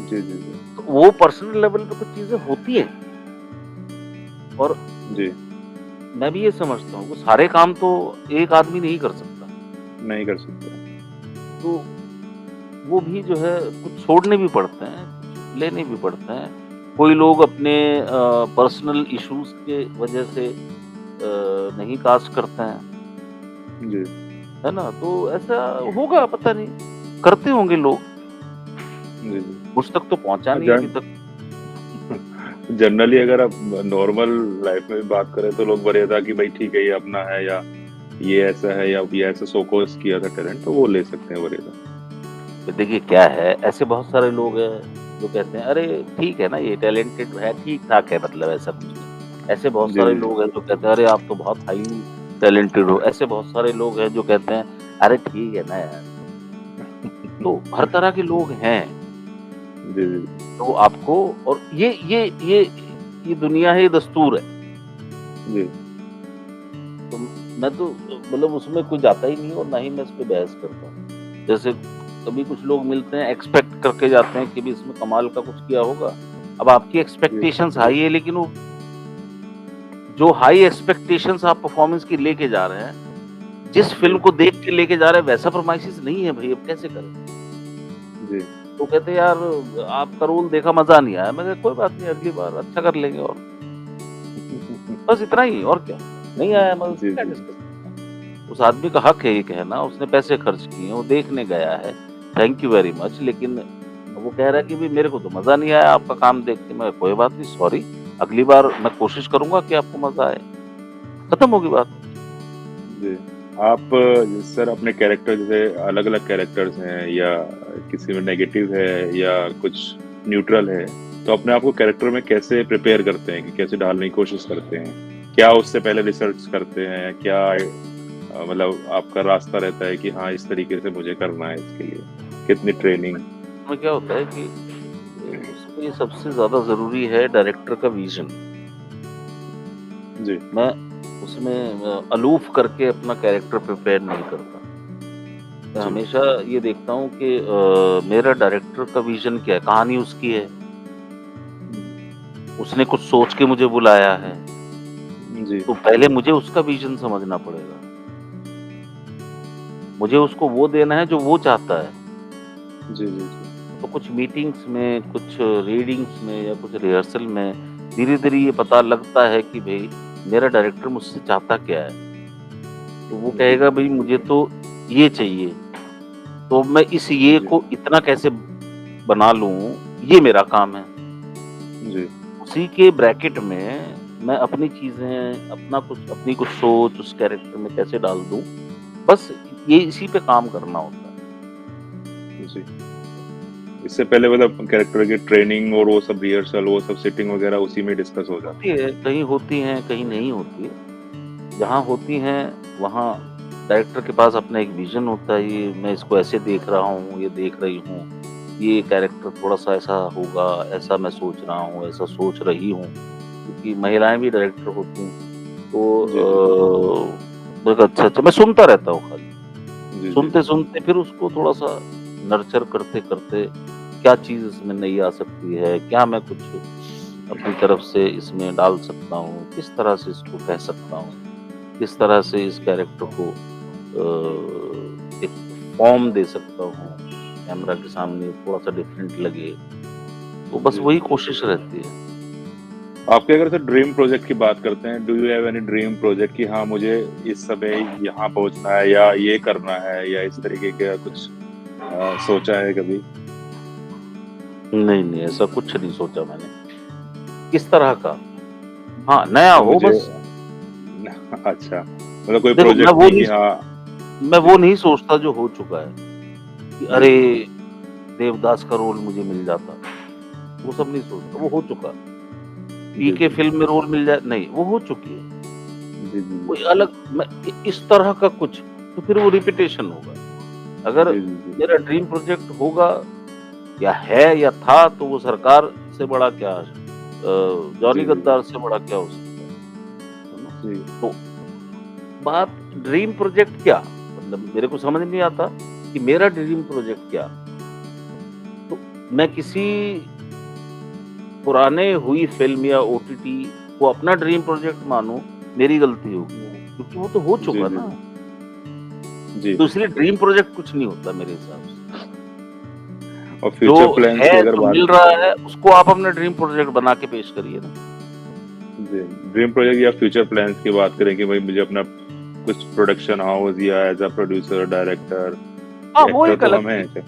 जी, जी, जी। तो वो पर्सनल लेवल पे कुछ चीज़ें होती हैं और जी, मैं भी ये समझता हूँ कि सारे काम तो एक आदमी नहीं कर सकता। नहीं कर सकते। तो वो भी जो है कुछ छोड़ने भी पड़ते हैं, कुछ लेने भी पड़ते हैं। कोई लोग अपने पर्सनल इश्यूज़ के वजह से नहीं कास्ट करते हैं, जी। है ना? तो ऐसा होगा पता नहीं, करते होंगे लोग, जी, जी। मुझ तक तो पहुँचा नहीं अभी जन तक। जनरली अगर आप नॉर्मल लाइफ़ में भी बात करें तो लोग वरीयता कि भाई ठीक है, ये अपना है या ये ऐसा है या ये ऐसे शोकेस किया था टैलेंट, तो वो ले सकते हैं वरीयता। तो देखिए क्या है, ऐसे बहुत सारे लोग हैं जो कहते हैं, "अरे! ठीक है ना, ये टैलेंटेड है, ठीक-ठाक है मतलब ऐसा कुछ नहीं।" ऐसे बहुत जी, सारे जी, जी। लोग हैं जो कहते हैं, "अरे! आप तो बहुत हाइली टैलेंटेड हो।" ऐसे बहुत सारे लोग हैं जो कहते हैं, "अरे! ठीक है ना यार।" तो हर तरह के लोग हैं, जी, जी, जी। तो आपको और ये दुनिया है, ये दस्तूर है। जी, तो मैं तो मतलब उसमें कुछ जाता ही नहीं और ना ही मैं इस पे बहस करता हूँ। जैसे कभी कुछ लोग मिलते हैं, एक्सपेक्ट करके जाते हैं कि भई इसमें कमाल का कुछ किया होगा। अब आपकी जी, एक्सपेक्टेशंस हाई है लेकिन वो जो हाई एक्सपेक्टेशंस आप परफॉर्मेंस की लेके जा रहे हैं, जिस फ़िल्म जी, को देख के लेके जा रहे हैं वैसा परमाइसेज़ नहीं है भई, अब कैसे करें? जी। तो कहते हैं यार आपका रोल देखा मज़ा नहीं आया। मैंने कहा कोई बात नहीं अगली बार अच्छा कर लेंगे और बस इतना ही और क्या। नहीं आया मतलब जी, क्या जी, डिस्कस करना। उस आदमी का हक है ये कहना, उसने पैसे खर्च किए हैं, वो देखने गया है, थैंक यू वेरी मच लेकिन वो कह रहा है कि भई मेरे को तो मज़ा नहीं आया आपका काम देख के। मैं कोई बात नहीं सॉरी, अगली बार मैं कोशिश करूँगा कि आपको मज़ा आए। खत्म होगी बात। जी। आप सर अपने कैरेक्टर जैसे अलग-अलग कैरेक्टर्स हैं या किसी में नेगेटिव है या कुछ न्यूट्रल है, तो अपने आप को कैरेक्टर में कैसे प्रिपेयर करते हैं कि कैसे ढालने की कोशिश करते हैं? क्या उससे पहले रिसर्च करते हैं? क्या मतलब आपका रास्ता रहता है कि हाँ, इस तरीके से मुझे करना है इसके लिए? कितनी ट्रेनिंग? उसमें क्या होता है कि उसमें सबसे ज़्यादा ज़रूरी है डायरेक्टर का विज़न। जी, मैं उसमें अलूफ़ करके अपना कैरेक्टर प्रिपेयर नहीं करता। मैं जी, हमेशा ये देखता हूँ कि मेरा डायरेक्टर का विज़न क्या है, कहानी उसकी है, उसने कुछ सोच के मुझे बुलाया है, जी, तो पहले मुझे उसका विज़न समझना पड़ेगा। मुझे उसको वो देना है जो वो चाहता है। जी, जी, जी, तो कुछ मीटिंग्स में, कुछ रीडिंग्स में या कुछ रिहर्सल में धीरे-धीरे ये पता लगता है कि भई मेरा डायरेक्टर मुझसे चाहता क्या है? तो वो जी, कहेगा भई मुझे तो ये चाहिए, तो मैं इस ये जी, को इतना कैसे बना लूँ, ये मेरा काम है। जी, उसी के ब्रैकेट में मैं अपनी चीज़ें, अपना कुछ अपनी कुछ सोच उस कैरेक्टर में कैसे डाल दूँ, बस ये इसी पे काम करना होता है। जी। इससे पहले मतलब कैरेक्टर की ट्रेनिंग और वो सब रिहर्सल, वो सब सेटिंग वगैरह उसी में डिस्कस हो जाती होती है, कहीं होती हैं, कहीं नहीं होती है। जहाँ होती हैं, वहाँ डायरेक्टर के पास अपना एक विज़न होता है, ये मैं इसको ऐसे देख रहा हूँ, ये देख रही हूँ, ये कैरेक्टर थोड़ा-सा ऐसा होगा, ऐसा मैं सोच रहा हूँ, ऐसा सोच रही हूँ। क्योंकि महिलाएँ भी डायरेक्टर होती हैं, तो है। जी, जी। मैं कहा अच्छा, अच्छा, मैं सुनता रहता हूँ खाली। जी, जी। सुनते-सुनते फिर उसको थोड़ा-सा नर्चर करते-करते क्या चीज़ इसमें नई आ सकती है, क्या मैं कुछ अपनी तरफ से इसमें डाल सकता हूँ, किस तरह से इसको कह सकता हूँ, किस तरह से इस कैरेक्टर को एक फ़ॉर्म दे सकता हूँ, कैमरा के सामने थोड़ा-सा डिफरेंट लगे, तो बस जी। वही कोशिश रहती है। आपके अगर सर ड्रीम प्रोजेक्ट की बात करते हैं, do you have any dream project कि हाँ, मुझे इस समय यहाँ पहुँचना है या ये करना है या इस तरीके का कुछ सोचा है कभी? नहीं, नहीं, ऐसा कुछ नहीं सोचा मैंने। किस तरह का? हाँ, नया कि हो मुझे बस। अच्छा, मतलब कोई देखो प्रोजेक्ट नहीं कि हाँ। मैं जी, वो नहीं सोचता जो हो चुका है, कि जी, अरे! जी। देवदास का रोल मुझे मिल जाता, वो सब नहीं सोचता, वो हो चुका। जी, पीके जी। फ़िल्म में रोल मिल जाए नहीं, वो हो चुकी है। जी, जी, जी। कोई अलग मैं इस तरह का कुछ, तो फिर वो रिपिटेशन होगा। अगर जी, जी, जी। मेरा ड्रीम प्रोजेक्ट होगा या है या था तो वो सरकार से बड़ा क्या जॉनी जी, जी, जी। गद्दार से बड़ा क्या हो सकता है ना? जी। तो बात ड्रीम प्रोजेक्ट क्या? मतलब मेरे को समझ नहीं आता कि मेरा ड्रीम प्रोजेक्ट क्या? तो मैं किसी पुराने हुई फ़िल्म या ओटीटी को अपना ड्रीम प्रोजेक्ट मानूँ, मेरी गलती होगी, क्योंकि वो तो हो जी, चुका जी, ना। जी। जी, तो जी। इसलिए ड्रीम प्रोजेक्ट कुछ नहीं होता मेरे हिसाब से। और जो फ्यूचर प्लान्स की है, अगर जो बात। मिल रहा है, उसको आप अपना ड्रीम प्रोजेक्ट बना के पेश करिए ना। जी, ड्रीम प्रोजेक्ट या फ्यूचर प्लान्स की बात करें कि भाई मुझे अपना कुछ प्रोडक्शन हाउस या एज़ अ प्रोड्यूसर, डायरेक्टर, हाँ, वो एक्टर एक तो अलग हम हैं। चीज़ है,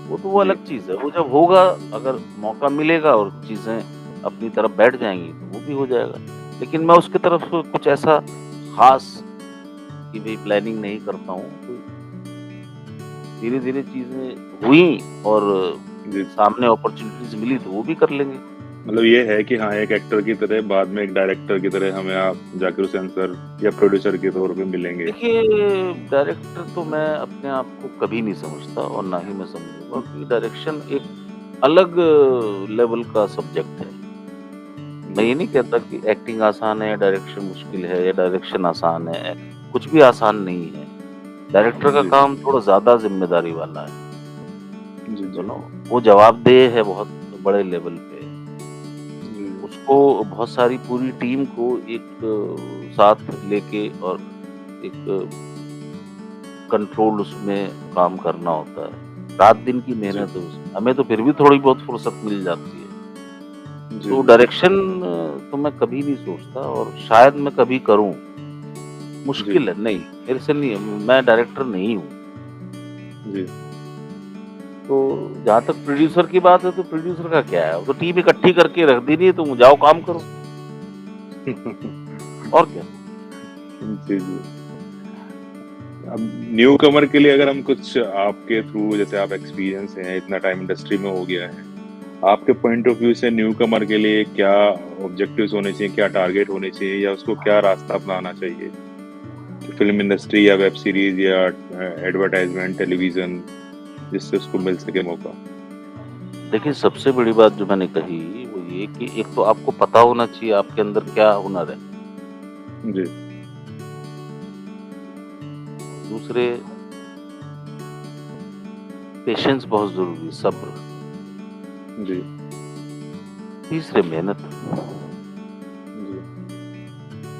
वो जी, अलग चीज़ है। वो जब होगा, अगर मौका मिलेगा और चीज़ें अपनी तरफ बैठ जाएँगी, तो वो भी हो जाएगा। लेकिन मैं उसकी तरफ कुछ ऐसा ख़ास कि भई प्लानिंग नहीं करता हूँ। तो धीरे-धीरे चीज़ें हुई और जी। सामने अपॉर्च्युनिटीज़ मिली तो वो भी कर लेंगे। मतलब ये है कि हाँ, एक एक्टर की तरह बाद में एक डायरेक्टर की तरह हमें आप जाकिर हुसैन सर या प्रोड्यूसर के तौर पे मिलेंगे। देखिए, डायरेक्टर तो मैं अपने आप को कभी नहीं समझता और ना ही मैं समझूँगा, क्योंकि डायरेक्शन एक अलग लेवल का सब्जेक्ट है। मैं जी, ये नहीं कहता कि एक्टिंग आसान है, डायरेक्शन मुश्किल है या डायरेक्शन आसान है, कुछ भी आसान नहीं है। डायरेक्टर का जी, काम थोड़ा ज़्यादा ज़िम्मेदारी वाला है, जी, यू जी, नो वो जवाबदेह है बहुत बड़े लेवल पे। जी, उसको बहुत सारी पूरी टीम को एक साथ लेके और एक कंट्रोल उसमें काम करना होता है। रात-दिन की जी, मेहनत है उसमें, हमें तो फिर भी थोड़ी बहुत फुर्सत मिल जाती है। जी, तो जी, डायरेक्शन तो मैं कभी नहीं सोचता और शायद मैं कभी करूँ। जी, मुश्किल है, नहीं, मेरे से नहीं है, मैं डायरेक्टर नहीं हूँ। जी। तो जहाँ तक प्रोड्यूसर की बात है, तो प्रोड्यूसर का क्या है, वो तो टीम इकट्ठी करके रख दी नहीं है, तुम जाओ काम करो, और क्या? जी, जी। अब न्यू कमर के लिए अगर हम कुछ आपके थ्रू जैसे आप एक्सपीरियंस हैं, इतना टाइम इंडस्ट्री में हो गया है, आपके पॉइंट ऑफ व्यू से न्यू कमर के लिए क्या ऑब्जेक्टिव्स होने चाहिए, क्या टारगेट होने चाहिए या उसको क्या रास्ता अपनाना चाहिए? कि फ़िल्म इंडस्ट्री या वेब सीरीज़ या एडवर्टाइज़मेंट, टेलीविज़न जिससे उसको मिल सके मौका? देखिए, सबसे बड़ी बात जो मैंने कही, वो ये कि एक तो आपको पता होना चाहिए आपके अंदर क्या हुनर है। जी, दूसरे, पेशेंस बहुत ज़रूरी है, सब्र। जी, तीसरे, मेहनत। जी।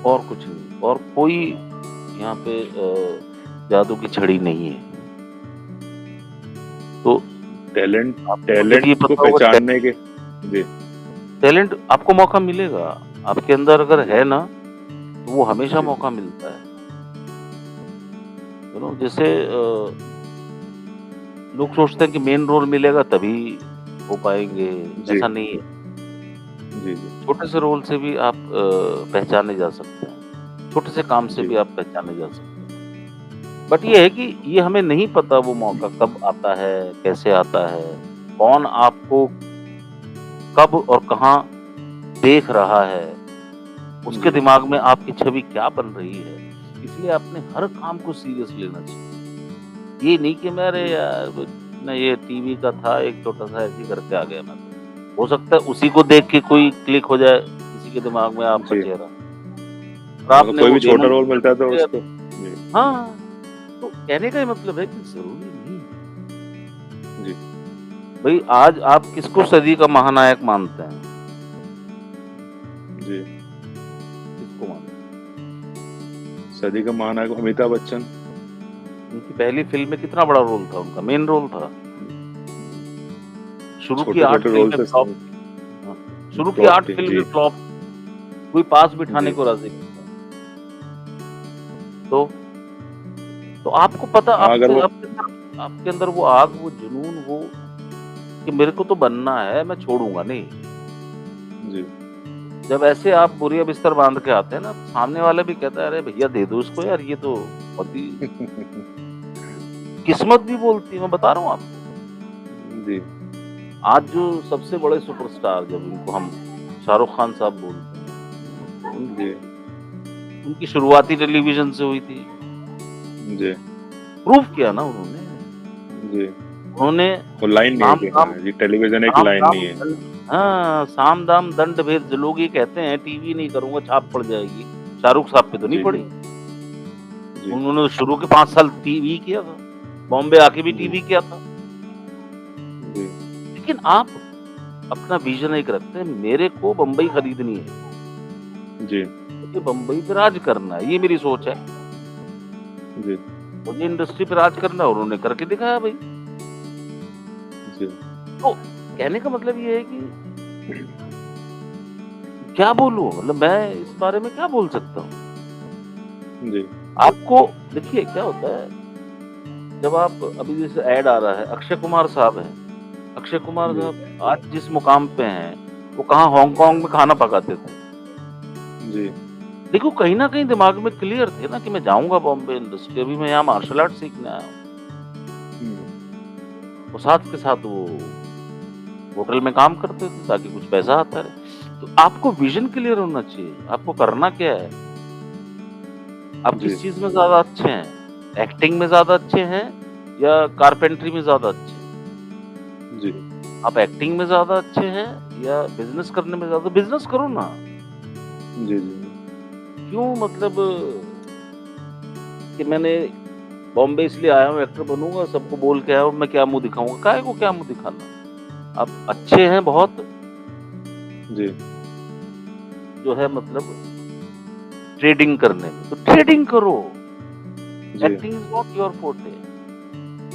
और कुछ नहीं, और कोई यहाँ पे जादू की छड़ी नहीं है। तो टैलेंट आपको जब टैलेंट ये को पता होगा पहचानने के। जी, टैलेंट आपको मौका मिलेगा। आपके अंदर अगर जी, है ना, तो वो हमेशा जी, जी, मौका मिलता है। जैसे लोग सोचते हैं कि मेन रोल मिलेगा तभी हो पाएँगे, जी, ऐसा नहीं है। जी, जी, छोटे से रोल से भी आप पहचाने जा सकते हैं। छोटे से काम से जी, भी आप पहचाने जा सकते हैं। बट ये है कि ये हमें नहीं पता वो मौका कब आता है, कैसे आता है। कौन आपको कब और कहाँ देख रहा है, उसके जी। दिमाग में आपकी छवि क्या बन रही है। इसलिए अपने हर काम को सीरियस लेना चाहिए। ये नहीं कि मैं अरे जी। यार ना ये टीवी का था एक छोटा-सा ऐसे ही करके आ गया मैं तो। हो सकता है उसी को देख के कोई क्लिक हो जाए किसी के दिमाग में आपका जी। चेहरा और हाँ, मतलब आपने कोई वो भी छोटा गेम रोल मिलता है तो उसको जी, हाँ, तो कहने का ये मतलब है कि ज़रूरी नहीं है। जी, भई आज आप किसको सदी का महानायक मानते हैं? जी। किसको मानते हैं? सदी का महानायक अमिताभ बच्चन। उनकी पहली फ़िल्म में कितना बड़ा रोल था उनका, मेन रोल था। शुरू की 8 छोटे-छोटे रोल फ़िल्में से फ्लॉप थी। हाँ, शुरू की फ्लॉप 8 थी। फ़िल्में जी, फ्लॉप, कोई पास बिठाने जी, को राज़ी नहीं था। तो तो आपको पता हाँ, अगर वो आपके अंदर वो आग, वो जुनून, वो कि मेरे को तो बनना है, मैं छोड़ूँगा नहीं। जी, जब ऐसे आप बोरिया बिस्तर बाँध के आते हैं ना, सामने वाला भी कहता है, "अरे भैया दे दो इसको यार, ये तो बहुत ही" किस्मत भी बोलती है, मैं बता रहा हूँ आपको। जी, आज जो सबसे बड़े सुपरस्टार जब इनको हम शाहरुख खान साहब बोलते हैं, जी, उनकी शुरुआत ही टेलीविज़न से हुई थी। जी, प्रूव किया ना उन्होंने। जी। उन्होंने वो लाइन नहीं है कि साम-दाम हाँ, जी, टेलीविज़न एक लाइन साम-दाम नहीं है। दंड हाँ, साम-दाम दंड-भेद लोग ये कहते हैं टीवी नहीं करूँगा छाप पड़ जाएगी। शाहरुख साहब पे तो नहीं जी, जी, पड़ी। जी, उन्होंने शुरू के 5 साल टीवी किया था। बॉम्बे आके भी जी, टीवी किया था। जी, लेकिन आप अपना विज़न एक रखते हैं, मेरे को बम्बई खरीदनी है, जी, मुझे बम्बई पे राज करना है, ये मेरी सोच है। जी, मुझे इंडस्ट्री पे राज करना है और उन्होंने करके दिखाया भई। जी, तो कहने का मतलब ये है कि क्या बोलूँ? मतलब मैं इस बारे में क्या बोल सकता हूँ? जी, आपको देखिए क्या होता है, जब आप अभी जैसे ऐड आ रहा है, अक्षय कुमार साहब हैं। अक्षय कुमार जी, साहब आज जिस मुकाम पे हैं, वो कहाँ हांगकांग में खाना पकाते थे। जी, देखो कहीं न कहीं दिमाग में क्लियर थे ना कि मैं जाऊँगा बॉम्बे इंडस्ट्री, अभी मैं यहाँ मार्शल आर्ट सीखने आया हूँ। हुँ, और साथ के साथ वो होटल में काम करते थे ताकि कुछ पैसा आता रहे। तो आपको विज़न क्लियर होना चाहिए, आपको करना क्या है? आप जी, किस चीज़ में ज़्यादा अच्छे हैं? एक्टिंग में ज़्यादा अच्छे हैं या कारपेंटरी में ज़्यादा अच्छे हैं? जी, आप एक्टिंग में ज़्यादा अच्छे हैं या बिज़नेस करने में ज़्यादा बिज़नेस करो ना। जी, जी, क्यों मतलब कि मैंने बॉम्बे इसलिए आया हूँ, एक्टर बनूँगा, सबको बोल के आया हूँ, मैं क्या मुँह दिखाऊँगा? काहे को क्या मुँह दिखाना? आप अच्छे हैं बहुत, जी, जो है मतलब ट्रेडिंग करने में, तो ट्रेडिंग करो। जी। Acting is not your forte.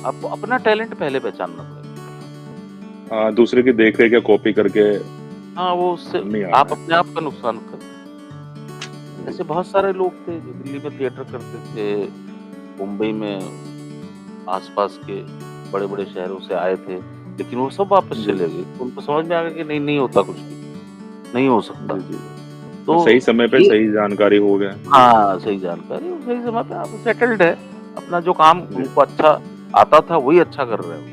आपको अपना टैलेंट पहले पहचानना पड़ेगा। हाँ, दूसरे की देख-रेख या कॉपी करके हाँ, वो उससे नहीं आप आना है। अपने आप का नुकसान करते हैं। जी, ऐसे बहुत सारे लोग थे जो दिल्ली में थिएटर करते थे, मुंबई में आस-पास के बड़े-बड़े शहरों से आए थे, लेकिन वो सब वापस जी, चले गए। तो उनको समझ में आ गया कि नहीं, नहीं होता कुछ भी, नहीं हो सकता। जी, जी। तो और सही समय पे ये सही जानकारी हो गया। जी, हाँ, सही जानकारी और सही समय पे आप सेटल्ड है। अपना जो काम जी, उनको अच्छा आता था, वही अच्छा कर रहे हो।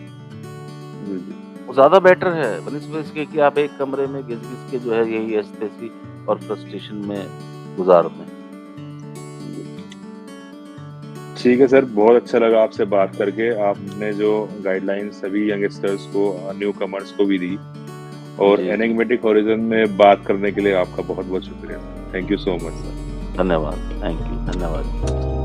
जी, जी। वो ज़्यादा बेटर है बनिस्बत इसके कि आप एक कमरे में घिस-घिस के जो है यही एस्थेसी और फ्रस्ट्रेशन में गुज़ार दें। ठीक है सर, बहुत अच्छा लगा आपसे बात करके। आपने जो गाइडलाइंस सभी यंगस्टर्स को न्यू कमर्स को भी दी और जी, जी। एनिग्मेटिक हॉरिज़न में बात करने के लिए आपका बहुत-बहुत शुक्रिया। Thank you so much sir. धन्यवाद। Thank you. धन्यवाद।